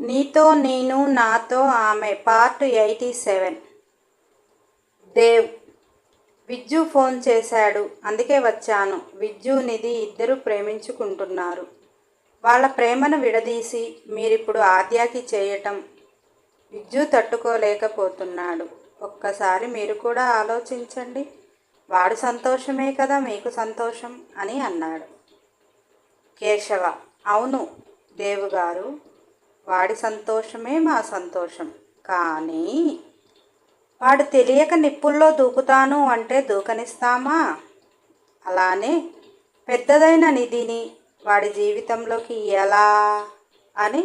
నీతో నేను నాతో ఆమె పార్ట్ 87. దేవ్. విజ్జు ఫోన్ చేశాడు, అందుకే వచ్చాను. విజ్జు నిధి ఇద్దరు ప్రేమించుకుంటున్నారు. వాళ్ళ ప్రేమను విడదీసి మీరిప్పుడు ఆద్యాకి చేయటం విజ్జు తట్టుకోలేకపోతున్నాడు. ఒక్కసారి మీరు కూడా ఆలోచించండి. వాడు సంతోషమే కదా మీకు సంతోషం అని అన్నాడు. కేశవ: అవును దేవుగారు, వాడి సంతోషమే మా సంతోషం. కానీ వాడు తెలియక నిప్పుల్లో దూకుతాను అంటే దూకనిస్తామా? అలానే పెద్దదైన నిధిని వాడి జీవితంలోకి ఎలా అని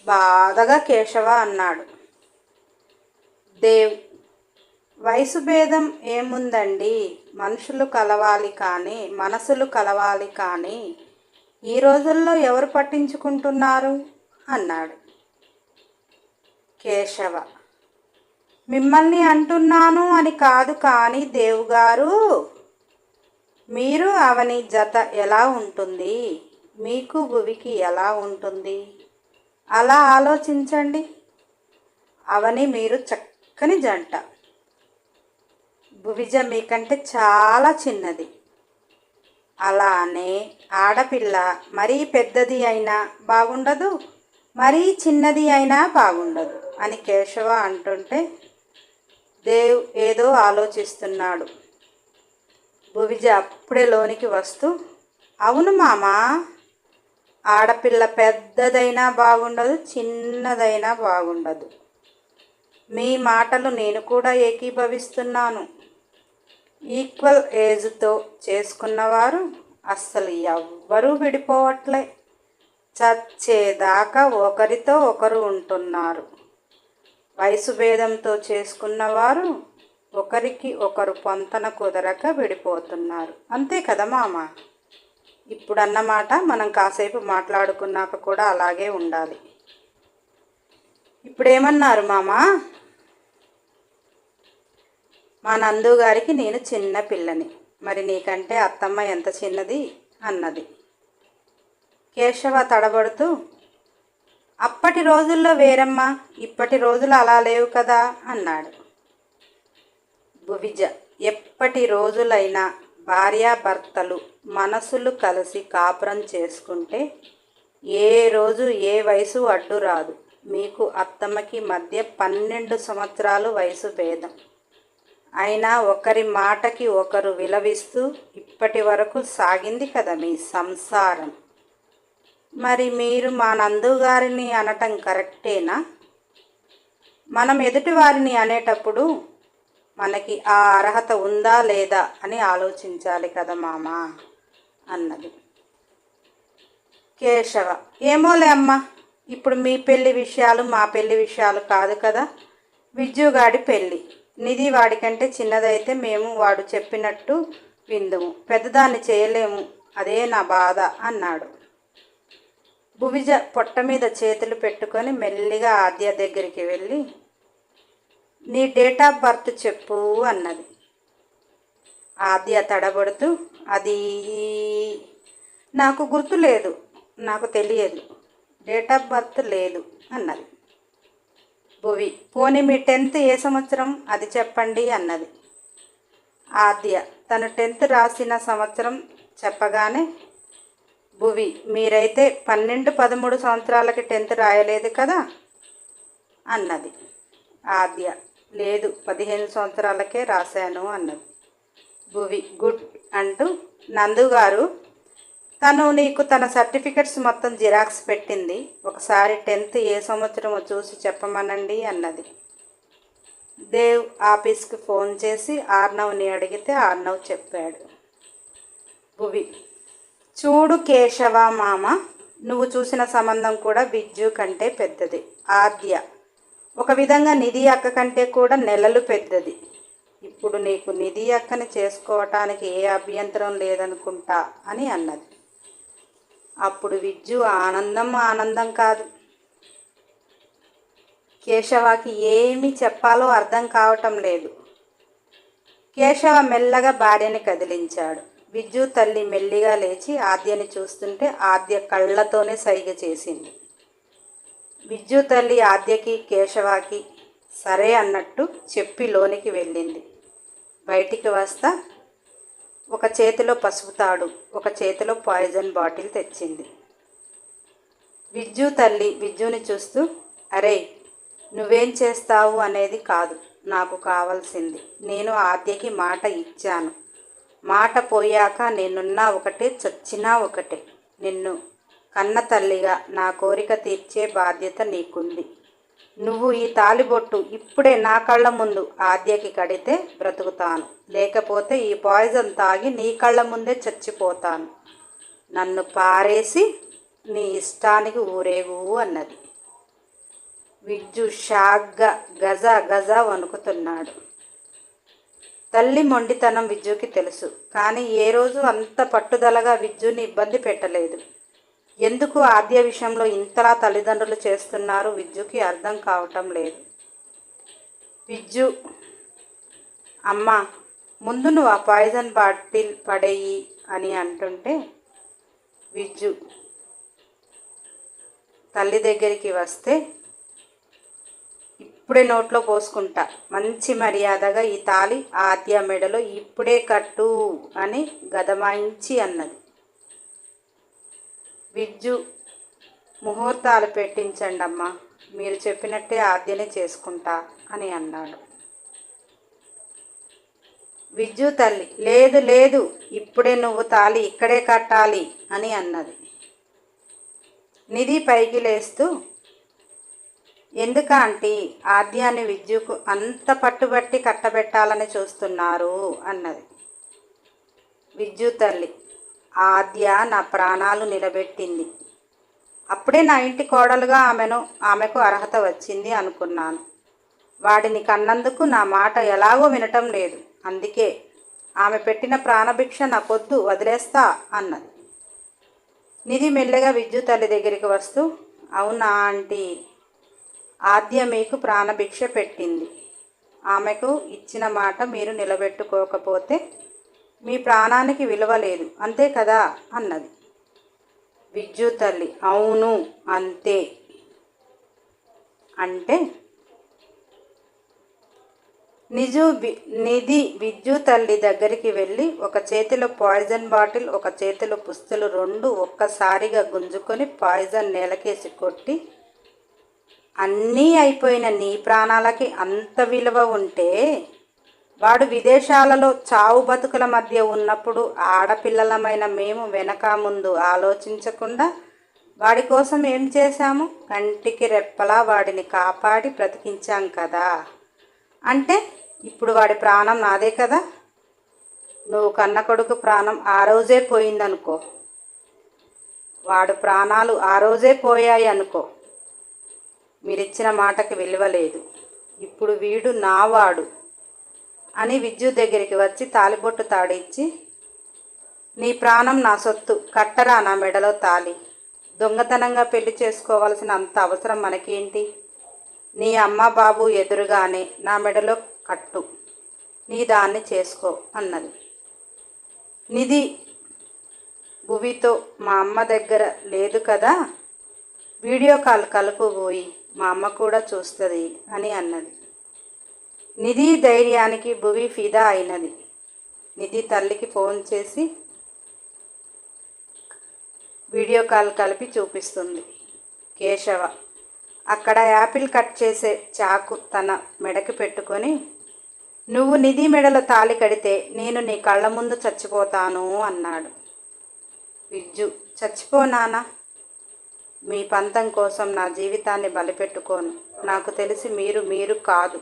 బాధగా కేశవ అన్నాడు. దేవ్: వయసు భేదం ఏముందండి, మనుషులు కలవాలి కానీ మనసులు కలవాలి కానీ ఈ రోజుల్లో ఎవరు పట్టించుకుంటున్నారు అన్నాడు. కేశవ: మిమ్మల్ని అంటున్నాను అని కాదు కానీ దేవుగారు, మీరు అవని జత ఎలా ఉంటుంది, మీకు భువికి ఎలా ఉంటుంది అలా ఆలోచించండి. అవని మీరు చక్కని జంట. భువిజ మీకంటే చాలా చిన్నది. అలానే ఆడపిల్ల మరీ పెద్దది అయినా బాగుండదు, మరీ చిన్నది అయినా బాగుండదు అని కేశవ అంటుంటే దేవ్ ఏదో ఆలోచిస్తున్నాడు. భువిజ అప్పుడే లోనికి వస్తూ, అవును మామా, ఆడపిల్ల పెద్దదైనా బాగుండదు, చిన్నదైనా బాగుండదు. మీ మాటలు నేను కూడా ఏకీభవిస్తున్నాను. ఈక్వల్ ఏజ్తో చేసుకున్నవారు అస్సలు ఎవ్వరూ విడిపోవట్లే. చచ్చేదాకా ఒకరితో ఒకరు ఉంటున్నారు. వయసు భేదంతో చేసుకున్నవారు ఒకరికి ఒకరు పొంతన కుదరక విడిపోతున్నారు. అంతే కదా మామ? ఇప్పుడు అన్నమాట మనం కాసేపు మాట్లాడుకున్నాక కూడా అలాగే ఉండాలి. ఇప్పుడేమన్నారు మామా? మా నందు గారికి నేను చిన్న పిల్లని, మరి నీకంటే అత్తమ్మ ఎంత చిన్నది అన్నది. కేశవ తడబడుతూ, అప్పటి రోజుల్లో వేరమ్మా, ఇప్పటి రోజులు అలా లేవు కదా అన్నాడు. భువిజ: ఎప్పటి రోజులైనా భార్యాభర్తలు మనసులు కలిసి కాపురం చేసుకుంటే ఏ రోజు ఏ వయసు అడ్డు రాదు. మీకు అత్తమ్మకి మధ్య 12 సంవత్సరాలు వయసు భేదం. అయినా ఒకరి మాటకి ఒకరు విలవిస్తూ ఇప్పటి వరకు సాగింది కదా మీ సంసారం. మరి మీరు మా నందు గారిని అనటం కరెక్టేనా? మనం ఎదుటి వారిని అనేటప్పుడు మనకి ఆ అర్హత ఉందా లేదా అని ఆలోచించాలి కదా మామా అన్నది. కేశవ: ఏమోలే అమ్మా, ఇప్పుడు మీ పెళ్లి విషయాలు మా పెళ్లి విషయాలు కాదు కదా. విజ్జుగాడి పెళ్ళి. నిధి వాడికంటే చిన్నదైతే మేము వాడు చెప్పినట్టు విందుము, పెద్దదాన్ని చేయలేము, అదే నా బాధ అన్నాడు. భువిజ పొట్ట మీద చేతులు పెట్టుకొని మెల్లిగా ఆద్య దగ్గరికి వెళ్ళి, నీ డేట్ ఆఫ్ బర్త్ చెప్పు అన్నది. ఆద్య తడబడుతూ, అది నాకు గుర్తులేదు, నాకు తెలియదు, డేట్ ఆఫ్ బర్త్ లేదు అన్నది. భువి: పోనీ మీ 10th ఏ సంవత్సరం అది చెప్పండి అన్నది. ఆద్య తను 10th రాసిన సంవత్సరం చెప్పగానే, భువి: మీరైతే 12-13 సంవత్సరాలకి 10th రాయలేదు కదా అన్నది. ఆద్య: లేదు, 15 సంవత్సరాలకే రాశాను అన్నది. భువి: గుడ్ అంటూ, నందుగారు, తను నీకు తన సర్టిఫికెట్స్ మొత్తం జిరాక్స్ పెట్టింది, ఒకసారి 10th ఏ సంవత్సరమో చూసి చెప్పమనండి అన్నది. దేవ్ ఆఫీస్కి ఫోన్ చేసి ఆర్నవ్ని అడిగితే ఆర్నవ్ చెప్పాడు. భువి: చూడు కేశవ మామ, నువ్వు చూసిన సంబంధం కూడా విజ్జు కంటే పెద్దది. ఆద్య ఒక విధంగా నిధి అక్క కంటే కూడా నెలలు పెద్దది. ఇప్పుడు నీకు నిధి అక్కని చేసుకోవటానికి ఏ అభ్యంతరం లేదనుకుంటా అని అన్నది. అప్పుడు విజ్జు ఆనందం కాదు. కేశవకి ఏమి చెప్పాలో అర్థం కావటం లేదు. కేశవ మెల్లగా భార్యని కదిలించాడు. విజ్జు తల్లి మెల్లిగా లేచి ఆద్యని చూస్తుంటే ఆద్య కళ్ళతోనే సైగ చేసింది. విజ్జు తల్లి ఆద్యకి కేశవాకి సరే అన్నట్టు చెప్పి లోనికి వెళ్ళింది. బయటికి వస్తా ఒక చేతిలో పసుపు తాడు, ఒక చేతిలో పాయిజన్ బాటిల్ తెచ్చింది. విజ్జు తల్లి విజ్జుని చూస్తూ, అరే నువ్వేం చేస్తావు అనేది కాదు నాకు కావాల్సింది. నేను ఆద్యకి మాట ఇచ్చాను. మాట పోయాక నేనున్నా ఒకటే, చచ్చినా ఒకటే. నిన్ను కన్న తల్లిగా నా కోరిక తీర్చే బాధ్యత నీకుంది. నువ్వు ఈ తాలిబొట్టు ఇప్పుడే నా కళ్ళ ముందు ఆద్యకి కడితే బ్రతుకుతాను, లేకపోతే ఈ పాయిజన్ తాగి నీ కళ్ళ ముందే చచ్చిపోతాను. నన్ను పారేసి నీ ఇష్టానికి ఊరేగు అన్నది. విజ్జు షాగ్గా గజ గజ వణుకుతున్నాడు. తల్లి మొండితనం విజ్జుకి తెలుసు. కానీ ఏ రోజు అంత పట్టుదలగా విజ్జుని ఇబ్బంది పెట్టలేదు. ఎందుకు ఆద్య విషయంలో ఇంతలా తల్లిదండ్రులు చేస్తున్నారు విజ్జుకి అర్థం కావటం లేదు. విజ్జు, అమ్మ ముందు నువ్వు ఆ పాయిజన్ బాటిల్ పడేయి అని అంటుంటే విజ్జు తల్లి దగ్గరికి వస్తే, ఇప్పుడే నోట్లో పోసుకుంటా, మంచి మర్యాదగా ఈ తాళి ఆద్య మెడలో ఇప్పుడే కట్టు అని గదమాయించి అన్నది. విజ్జు, ముహూర్తాలు పెట్టించండి అమ్మా, మీరు చెప్పినట్టే ఆద్యనే చేసుకుంటా అని అన్నాడు. విజ్జు తల్లి, లేదు లేదు, ఇప్పుడే నువ్వు తాళి ఇక్కడే కట్టాలి అని అన్నది. నిధి పైకి లేస్తూ, ఎందుకు ఆంటీ ఆద్యాన్ని విజ్జుకు అంత పట్టుబట్టి కట్టబెట్టాలని చూస్తున్నారు అన్నది. విజ్జు తల్లి, ఆద్య నా ప్రాణాలు నిలబెట్టింది. అప్పుడే నా ఇంటి కోడలుగా ఆమెకు అర్హత వచ్చింది అనుకున్నాను. వాడిని కన్నందుకు నా మాట ఎలాగో వినటం లేదు. అందుకే ఆమె పెట్టిన ప్రాణభిక్ష నాకొద్దు, వదిలేస్తా అన్నది. నిధి మెల్లగా విజ్జు తల్లి దగ్గరికి వస్తూ, అవునా ఆంటీ, ఆద్య మీకు ప్రాణభిక్ష పెట్టింది. ఆమెకు ఇచ్చిన మాట మీరు నిలబెట్టుకోకపోతే మీ ప్రాణానికి విలువ లేదు, అంతే కదా అన్నది. విజ్జు తల్లి, అవును అంతే. అంటే నిధి విజ్జు తల్లి దగ్గరికి వెళ్ళి ఒక చేతిలో పాయిజన్ బాటిల్, ఒక చేతిలో పుస్తలు రెండు ఒక్కసారిగా గుంజుకొని పాయిజన్ నేలకేసి కొట్టి, అన్నీ అయిపోయిన నీ ప్రాణాలకి అంత విలువ ఉంటే వాడు విదేశాలలో చావు బతుకుల మధ్య ఉన్నప్పుడు ఆడపిల్లలమైన మేము వెనక ముందు ఆలోచించకుండా వాడి కోసం ఏం చేశాము? కంటికి రెప్పలా వాడిని కాపాడి బ్రతికించాం కదా. అంటే ఇప్పుడు వాడి ప్రాణం నాదే కదా. నువ్వు కన్న కొడుకు ప్రాణం ఆ రోజే పోయిందనుకో, వాడు ప్రాణాలు ఆ రోజే పోయాయి అనుకో, మీరిచ్చిన మాటకి విలువ లేదు. ఇప్పుడు వీడు నావాడు అని విజ్జు దగ్గరికి వచ్చి తాలిబొట్టు తాడిచ్చి, నీ ప్రాణం నా సొత్తు, కట్టరా నా మెడలో తాలి. దొంగతనంగా పెళ్లి చేసుకోవాల్సిన అంత అవసరం మనకేంటి? నీ అమ్మ బాబు ఎదురుగానే నా మెడలో కట్టు, నీ దాన్ని చేసుకో అన్నది. నిధి భువితో, మా అమ్మ దగ్గర లేదు కదా, వీడియో కాల్ కలుపుబోయి మా అమ్మ కూడా చూస్తుంది అని అన్నది. నిధి ధైర్యానికి భువి ఫిదా అయినది. నిధి తల్లికి ఫోన్ చేసి వీడియో కాల్ కలిపి చూపిస్తుంది. కేశవ అక్కడ యాపిల్ కట్ చేసే చాకు తన మెడకి పెట్టుకొని, నువ్వు నిధి మెడలో తాళి కడితే నేను నీ కళ్ళ ముందు చచ్చిపోతాను అన్నాడు. విజ్జు, చచ్చిపోనానా? మీ పంతం కోసం నా జీవితాన్ని బలిపెట్టుకోను. నాకు తెలిసి మీరు కాదు.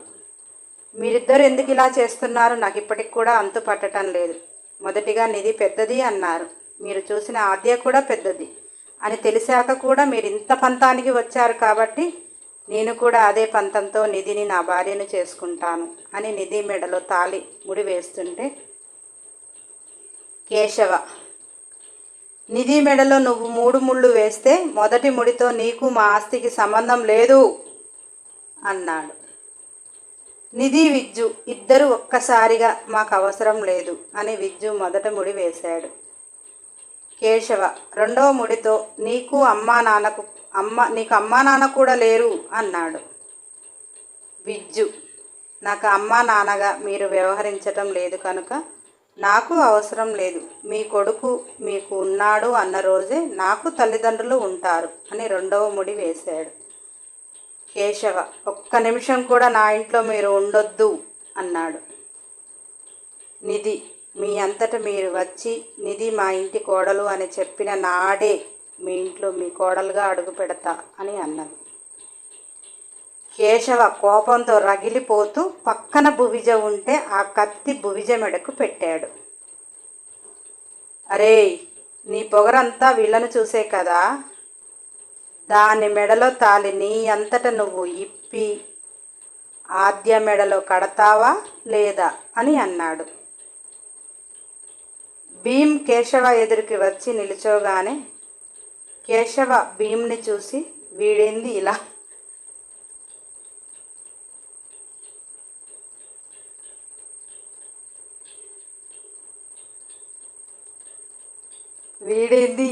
మీరిద్దరు ఎందుకు ఇలా చేస్తున్నారు నాకు ఇప్పటికి కూడా అంతు పట్టడం లేదు. మొదటిగా నిధి పెద్దది అన్నారు, మీరు చూసిన ఆద్య కూడా పెద్దది అని తెలిసాక కూడా మీరు ఇంత పంతానికి వచ్చారు కాబట్టి నేను కూడా అదే పంతంతో నిధిని నా భార్యను చేసుకుంటాను అని నిధి మెడలో తాళి ముడి వేస్తుంటే, కేశవ, నిధి మెడలో నువ్వు 3 ముళ్ళు వేస్తే మొదటి ముడితో నీకు మా ఆస్తికి సంబంధం లేదు అన్నాడు. నిధి విజ్జు ఇద్దరు ఒక్కసారిగా మాకు అవసరం లేదు అని విజ్జు మొదట ముడి వేశాడు. కేశవ రెండవ ముడితో నీకు అమ్మా నాన్నకు నీకు అమ్మా నాన్న కూడా లేరు అన్నాడు. విజ్జు, నాకు అమ్మా నాన్నగా మీరు వ్యవహరించటం లేదు కనుక నాకు అవసరం లేదు. మీ కొడుకు మీకు ఉన్నాడు అన్న రోజే నాకు తల్లిదండ్రులు ఉంటారు అని రెండవ ముడి వేశాడు. కేశవ, ఒక్క నిమిషం కూడా నా ఇంట్లో మీరు ఉండొద్దు అన్నాడు. నిధి, మీ అంతట మీరు వచ్చి నిధి మా ఇంటి కోడలు అని చెప్పిన నాడే మీ ఇంట్లో మీ కోడలుగా అడుగు పెడతా అని అన్నది. కేశవ కోపంతో రగిలిపోతూ పక్కన భువిజ ఉంటే ఆ కత్తి భువిజ మెడకు పెట్టాడు. అరే, నీ పొగరంతా వీళ్ళను చూసే కదా, దాని మెడలో తాలి నీ అంతట నువ్వు ఇప్పి ఆద్య మెడలో కడతావా లేదా అని అన్నాడు. భీమ్ కేశవ ఎదురుకి వచ్చి నిలుచోగానే కేశవ భీమ్ని చూసి, వీడేంది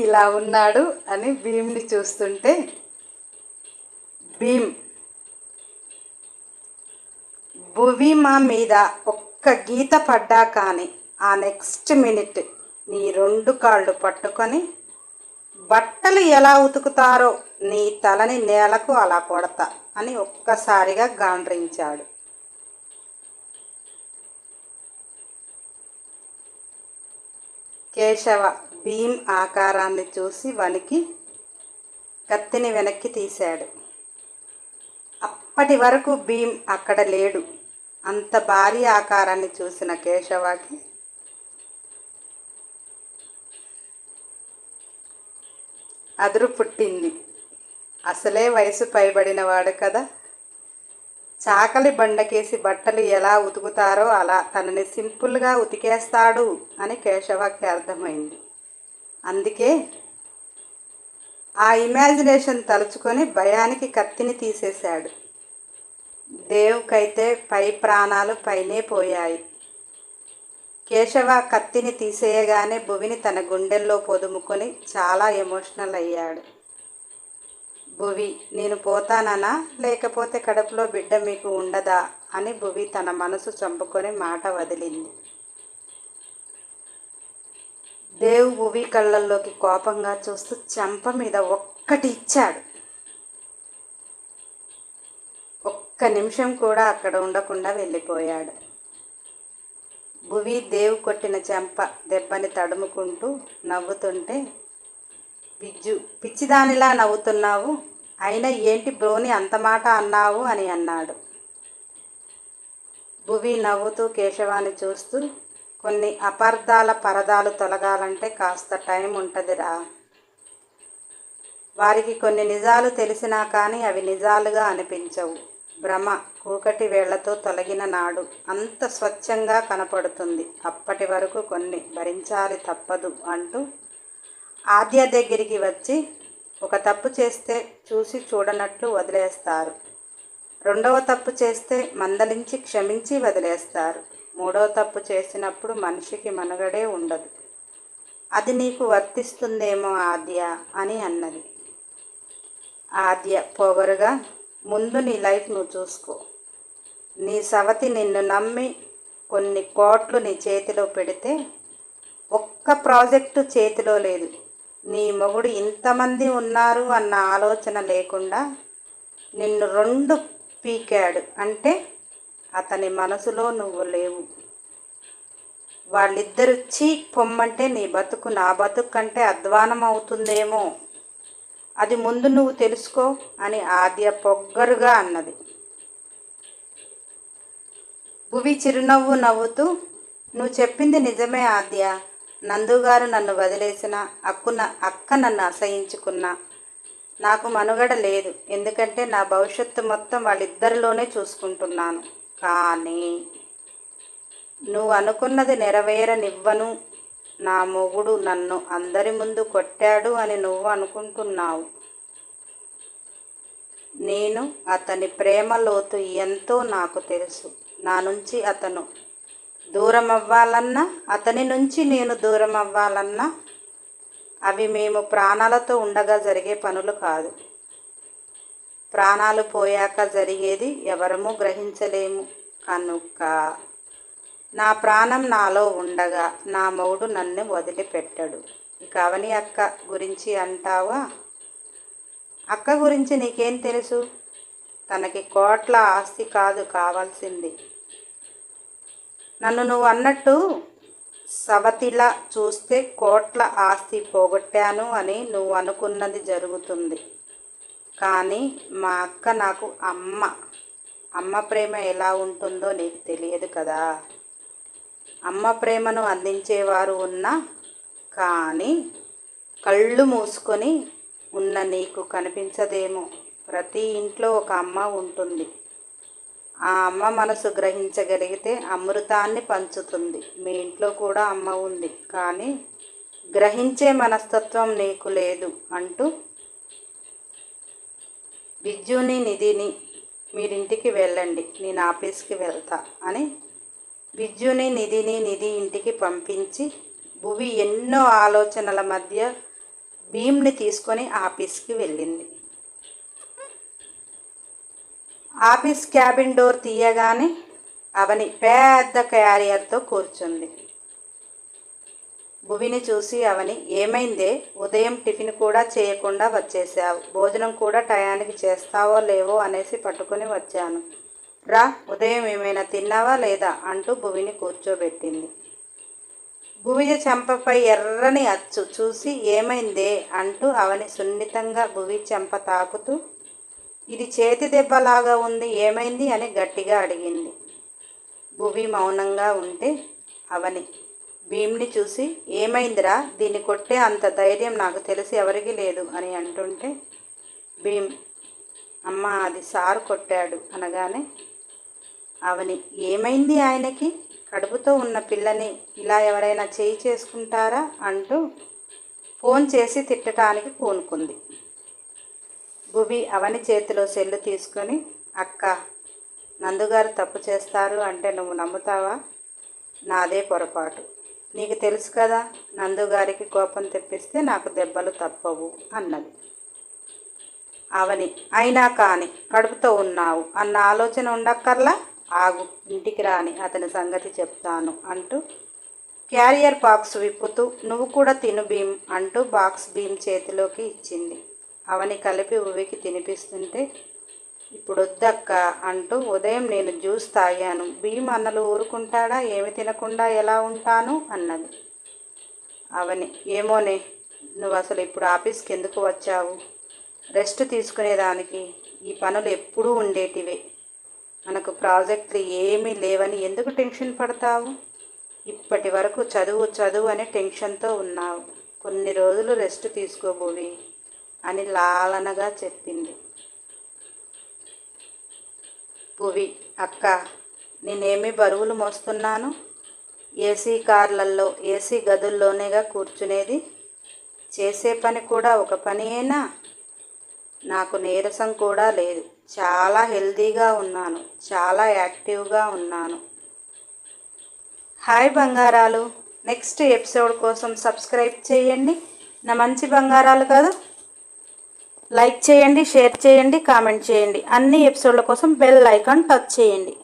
ఇలా ఉన్నాడు అని భీమ్ని చూస్తుంటే భీమ్, భువిమా మీద ఒక్క గీత పడ్డా కానీ ఆ నెక్స్ట్ మినిట్ నీ 2 కాళ్ళు పట్టుకొని బట్టలు ఎలా ఉతుకుతారో నీ తలని నేలకు అలా కొడతా అని ఒక్కసారిగా గాండ్రించాడు. కేశవ భీమ్ ఆకారాన్ని చూసి వణికి కత్తిని వెనక్కి తీశాడు. అప్పటి వరకు భీమ్ అక్కడ లేడు. అంత భారీ ఆకారాన్ని చూసిన కేశవకి అదురు పుట్టింది. అసలే వయసు పైబడినవాడు కదా, చాకలి బండకేసి బట్టలు ఎలా ఉతుకుతారో అలా తనని సింపుల్గా ఉతికేస్తాడు అని కేశవకి అర్థమైంది. అందుకే ఆ ఇమాజినేషన్ తలుచుకొని భయానికి కత్తిని తీసేశాడు. దేవుకైతే పై ప్రాణాలు పైనే పోయాయి. కేశవ కత్తిని తీసేయగానే భువిని తన గుండెల్లో పొదుముకొని చాలా ఎమోషనల్ అయ్యాడు. భువి, నేను పోతానన్నా లేకపోతే కడుపులో బిడ్డ మీకు ఉండదా అని భువి తన మనసు చంపుకొని మాట వదిలింది. దేవ్ భువి కళ్ళల్లోకి కోపంగా చూస్తూ చెంప మీద ఒక్కటి ఇచ్చాడు. ఒక్క నిమిషం కూడా అక్కడ ఉండకుండా వెళ్ళిపోయాడు. భువి దేవ్ కొట్టిన చెంప దెబ్బని తడుముకుంటూ నవ్వుతుంటే, విజ్జు, పిచ్చిదానిలా నవ్వుతున్నావు, అయినా ఏంటి బ్రోని అంత మాట అన్నావు అని అన్నాడు. భువి నవ్వుతూ కేశవాన్ని చూస్తూ, కొన్ని అపార్థాల పరదాలు తొలగాలంటే కాస్త టైం ఉంటుందిరా. వారికి కొన్ని నిజాలు తెలిసినా కానీ అవి నిజాలుగా అనిపించవు. భ్రమ కూకటి వేళ్లతో తొలగిన నాడు అంత స్వచ్ఛంగా కనపడుతుంది. అప్పటి వరకు కొన్ని భరించాలి తప్పదు అంటూ ఆద్య దగ్గరికి వచ్చి ఒక తప్పు చేస్తే చూసి చూడనట్లు వదిలేస్తారు. రెండవ తప్పు చేస్తే మందలించి క్షమించి వదిలేస్తారు. మూడవ తప్పు చేసినప్పుడు మనిషికి మనుగడే ఉండదు. అది నీకు వర్తిస్తుందేమో ఆద్య అని అన్నది. ఆద్య పొగరుగా, ముందు నీ లైఫ్ నువ్వు చూసుకో. నీ సవతి నిన్ను నమ్మి కొన్ని కోట్లు నీ చేతిలో పెడితే ఒక్క ప్రాజెక్టు చేతిలో లేదు. నీ మొగుడు ఇంతమంది ఉన్నారు అన్న ఆలోచన లేకుండా నిన్ను 2 పీకాడు అంటే అతని మనసులో నువ్వు లేవు. వాళ్ళిద్దరు చీక్ పొమ్మంటే నీ బతుకు నా బతుకు కంటే అధ్వానం అవుతుందేమో, అది ముందు నువ్వు తెలుసుకో అని ఆద్య పొగ్గరుగా అన్నది. భువి చిరునవ్వు నవ్వుతూ, నువ్వు చెప్పింది నిజమే ఆద్య. నందుగారు నన్ను వదిలేసిన, అక్క నన్ను అసహించుకున్నా నాకు మనుగడ లేదు. ఎందుకంటే నా భవిష్యత్తు మొత్తం వాళ్ళిద్దరిలోనే చూసుకుంటున్నాను. కానీ నువ్వు అనుకున్నది నెరవేరనివ్వను. నా మొగుడు నన్ను అందరి ముందు కొట్టాడు అని నువ్వు అనుకుంటున్నావు. నేను అతని ప్రేమ లోతు ఎంతో నాకు తెలుసు. నా నుంచి అతను దూరం అవ్వాలన్నా, అతని నుంచి నేను దూరం అవ్వాలన్నా అవి మేము ప్రాణాలతో ఉండగా జరిగే పనులు కాదు. ప్రాణాలు పోయాక జరిగేది ఎవరము గ్రహించలేము కనుక నా ప్రాణం నాలో ఉండగా నా మొగుడు నన్ను వదిలిపెట్టడు. ఇక అవని అక్క గురించి అంటావా? అక్క గురించి నీకేం తెలుసు? తనకి కోట్ల ఆస్తి కాదు కావాల్సింది. నన్ను నువ్వు అన్నట్టు సవతిలా చూస్తే కోట్ల ఆస్తి పోగొట్టాను అని నువ్వు అనుకున్నది జరుగుతుంది. కానీ మా అక్క నాకు అమ్మ ప్రేమ ఎలా ఉంటుందో నీకు తెలియదు కదా. అమ్మ ప్రేమను అందించేవారు ఉన్నా కానీ కళ్ళు మూసుకొని ఉన్న నీకు కనిపించదేమో. ప్రతి ఇంట్లో ఒక అమ్మ ఉంటుంది. ఆ అమ్మ మనసు గ్రహించగలిగితే అమృతాన్ని పంచుతుంది. మీ ఇంట్లో కూడా అమ్మ ఉంది, కానీ గ్రహించే మనస్తత్వం నీకు లేదు అంటూ విద్యుని నిధిని మీరింటికి వెళ్ళండి, నేను ఆఫీస్కి వెళ్తా అని విద్యుని నిధి ఇంటికి పంపించి భువి ఎన్నో ఆలోచనల మధ్య భీమ్ని తీసుకొని ఆఫీస్కి వెళ్ళింది. ఆఫీస్ క్యాబిన్ డోర్ తీయగానే అవని పెద్ద క్యారియర్తో కూర్చుంది. భువిని చూసి అవని, ఏమైందే, ఉదయం టిఫిన్ కూడా చేయకుండా వచ్చేసావు, భోజనం కూడా టయానికి చేస్తావో లేవో అనేసి పట్టుకొని వచ్చాను, రా ఉదయం ఏమైనా తిన్నావా లేదా అంటూ భువిని కూర్చోబెట్టింది. భువి చెంపపై ఎర్రని అచ్చు చూసి ఏమైందే అంటూ అవని సున్నితంగా భువి చెంప తాకుతూ, ఇది చేతి దెబ్బలాగా ఉంది, ఏమైంది అని గట్టిగా అడిగింది. భువి మౌనంగా ఉంటే అవని భీమ్ని చూసి, ఏమైందిరా, దీన్ని కొట్టే అంత ధైర్యం నాకు తెలిసి ఎవరికి లేదు అని అంటుంటే భీమ్, అమ్మ అది సారు కొట్టాడు అనగానే అవని, ఏమైంది ఆయనకి, కడుపుతో ఉన్న పిల్లని ఇలా ఎవరైనా చేయి చేసుకుంటారా అంటూ ఫోన్ చేసి తిట్టడానికి పూనుకుంది. భువి అవని చేతిలో సెల్లు తీసుకొని, అక్క నందుగారు తప్పు చేస్తారు అంటే నువ్వు నమ్ముతావా? నాదే పొరపాటు, నీకు తెలుసు కదా, నందుగారికి కోపం తెప్పిస్తే నాకు దెబ్బలు తప్పవు అన్నది. అవని, అయినా కానీ కడుపుతో ఉన్నావు అన్న ఆలోచన ఉండక్కర్లా, ఆగు, ఇంటికి రాని అతని సంగతి చెప్తాను అంటూ క్యారియర్ బాక్స్ విప్పుతూ, నువ్వు కూడా తిను భీమ్ అంటూ బాక్స్ భీమ్ చేతిలోకి ఇచ్చింది. అవని కలిపి భువికి తినిపిస్తుంటే, ఇప్పుడు వద్దక్క అంటూ, ఉదయం నేను జ్యూస్ తాగాను, భీమ్ అన్నలు ఊరుకుంటాడా, ఏమి తినకుండా ఎలా ఉంటాను అన్నది. అవని, ఏమోనే, నువ్వు అసలు ఇప్పుడు ఆఫీస్కి ఎందుకు వచ్చావు? రెస్ట్ తీసుకునేదానికి. ఈ పనులు ఎప్పుడూ ఉండేటివే, మనకు ప్రాజెక్టులు ఏమీ లేవని ఎందుకు టెన్షన్ పడతావు? ఇప్పటి వరకు చదువు అని టెన్షన్తో ఉన్నావు, కొన్ని రోజులు రెస్ట్ తీసుకోబోవి అని లాలనగా చెప్పింది. భువి, అక్క నేనేమి బరువులు మోస్తున్నాను, ఏసీ కార్లల్లో ఏసీ గదుల్లోనేగా కూర్చునేది, చేసే పని కూడా ఒక పనియేనా? నాకు నీరసం కూడా లేదు, చాలా హెల్తీగా ఉన్నాను, చాలా యాక్టివ్గా ఉన్నాను. హాయ్ బంగారాలు, నెక్స్ట్ ఎపిసోడ్ కోసం సబ్స్క్రైబ్ చేయండి. నా మంచి బంగారాలు కదా, లైక్ చేయండి, షేర్ చేయండి, కామెంట్ చేయండి. అన్ని ఎపిసోడ్ల కోసం బెల్ ఐకాన్ టచ్ చేయండి.